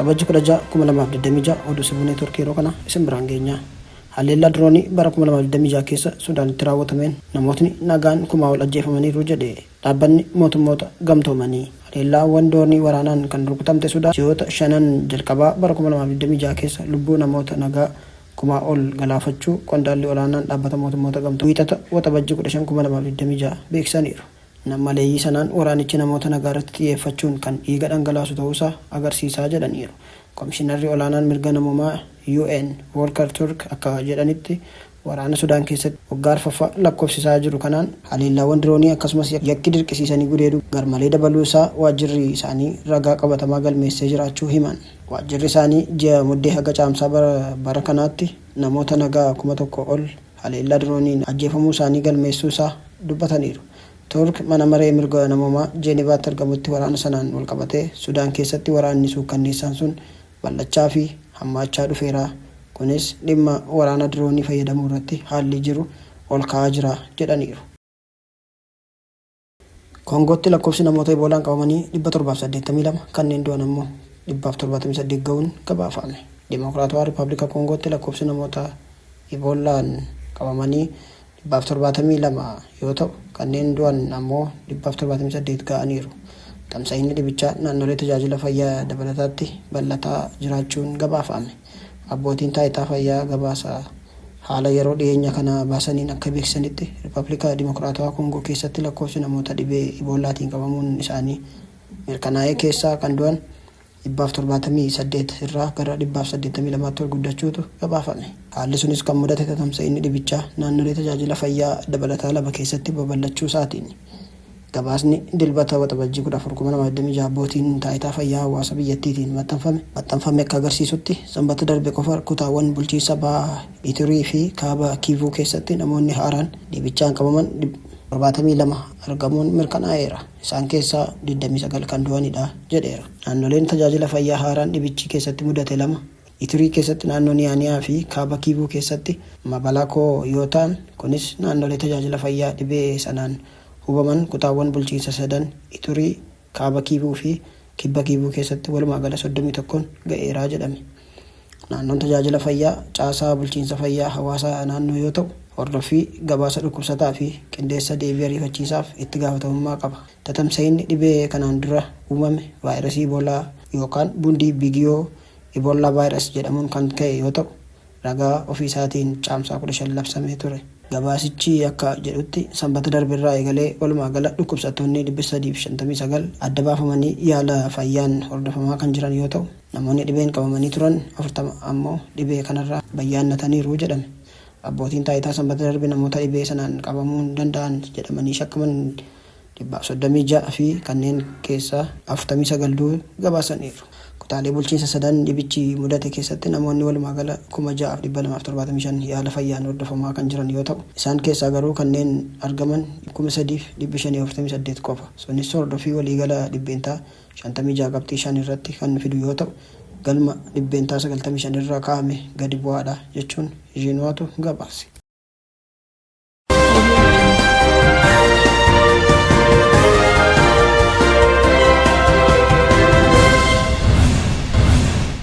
Waxabajji 16 2026 oduu sibuu neetwoorkii yeroo kana isin biraan geenya. Haleellaa diroonii bara 2026 keessa Suudaanitti raawwatameen namootni nagaan 1000 ol ajjeefamaniiru jedhe dhaabbanni mootummoota gamtoomanii. Haleellaawwan diroonii waraanaan kan rukutamte Sudaan ji'oota 5 jalqabaa bara 2026 keessa lubbuu namoota nagaa 1000 ol galaafachuu qondaalli olaanaan dhaabbata mootummoota gamtoomanii wiixata waxabajji 15 2026 beeksisaniiru. Namaleeyyii sanaan waraanichi namoota nagaa irratti xiyyeeffachuun kan dhiiga dhangalaasu ta'uusaa agarsiisaa jedhaniiru. Komishinarri olaanaan mirga namummaa UN Volker Turk akka jedhanitti waraana Sudaan keessatti waggaa arfaffaa lakkoofsisaa jiru kanaan haleellaawwan diroonii akkasumas yakki dirqisiisanii gudeeduu garmalee dabaluu isaa waajjirri isaanii ragaa qabatamaa galmeessee jiraachuu himan. Waajjirri isaanii ji'a muddee haga caamsaa bara kanaatti namoota nagaa 1000 ol haleellaa dirooniin ajjeefamuu isaanii galmeessuu isaa dubbataniiru. Turk mana maree mirga namummaa Jeenevaatti argamutti waraana sanaan wal qabatee Sudaan keessatti waraanni suukkanneessaan sun bal'achaa fi hammaachaa dhufeera. Kunis dhimma waraana diroonii fayyadamuu irratti haalli jiru ol ka'aa jira jedhaniiru. Koongootti lakkoofsi namoota Iboolaan qabamanii 782 kanneen du'an immoo 178 ga'uun gabaafame. Dimokiraatawaa Rippaabilika Koongootti lakkoofsi namoota Iboolaan qabamanii 172 yoo ta'u kanneen du'an ammoo 178 ga'aniiru. Tamsa'inni dhibichaa naannolee tajaajila fayyaa dabalataatti bal'ataa jiraachuun gabaafame. Abbootiin taayitaa fayyaa gabaasa haala yeroo dhiyeenya kana baasaniin akka beeksisanitti Rippaabilika Dimokiraatawaa Koongoo keessatti lakkoofsi namoota dhibee Iboolaatiin qabamuun isaanii mirkanaa'ee keessaa kan du'an 178 irraa gara 182 ol guddachuutu gabaafame. Haalli sunis kan mudate tamsa'inni dhibichaa naannolee tajaajila fayyaa dabalataa lama keessatti babal'achuu isaatiin. Gabaasni dilbata waxabajjii 14 abbootiin taayitaa fayyaa hawaasa biyyattiitiin maxxanfame akka agarsiisutti sanbata darbe qofa kutaawwan bulchiinsa bahaa Itirii fi kaaba Kiivuu keessatti namoonni haaraan dhibichaan qabaman 72 argamuun mirkanaa'eera. Isaan keessaa 29 kan du'anidha jedheera. Naannoleen tajaajila fayyaa haaraan dhibichi keessatti mudate lama Itirii keessatti naannoo Niyaaniyaa fi kaaba Kiivuu keessatti Mabalakoo yoo ta'an kunis naannolee tajaajila fayyaa dhibee sanaan hubaman kutaawwan bulchiinsa sadan Itirii, kaaba Kiivuu fi kibba Kiivuu keessatti walumaa gala 31 ga'eeraa jedhame. Naannoon tajaajila fayyaa caasaa bulchiinsa fayyaa hawaasaa naannoo yoo ta'u hordoffii gabaasa dhukkubsataa fi qindeessa deebii ariifachiisaaf itti gaafatamummaa qaba. Tatamsa'inni dhibee kanaan dura uumame vaayirasii Iboolaa yookaan bundii bigiyoo Iboolaa vaayirasii jedhamuun kan ka'e yoo ta'u ragaa ofiisaatiin caamsaa 15 labsamee ture. Gabaasichi akka jedhutti sanbata darbeerraa eegalee walumaa gala dhukkubsattoonni 359 adda baafamanii yaala fayyaan hordofamaa kan jiran yoo ta'u namoonni dhibeen qabamanii turan 40 ammoo dhibee kanarraa bayyaannataniiru jedhame. Abbootiin taayitaa sanbata darbe namoota dhibee sanaan qabamuu danda'an jedhamanii shakkaman 136 fi kanneen keessaa 49 gabaasaniiru. Kutaalee bulchiinsa sadan dhibichi mudate keessatti namoonni walumaa gala 6275 yaala fayyaan hordofamaa kan jiran yoo ta'u isaan keessaa garuu kanneen argaman 3548 qofa. Sunis hordoffii waliigala dhibbeentaa 56.5 irratti kan fidu yoo ta'u galma dhibbeentaa 95 irraa kaa'ame gadi bu'aadha jechuun Jiinwaatu gabaase.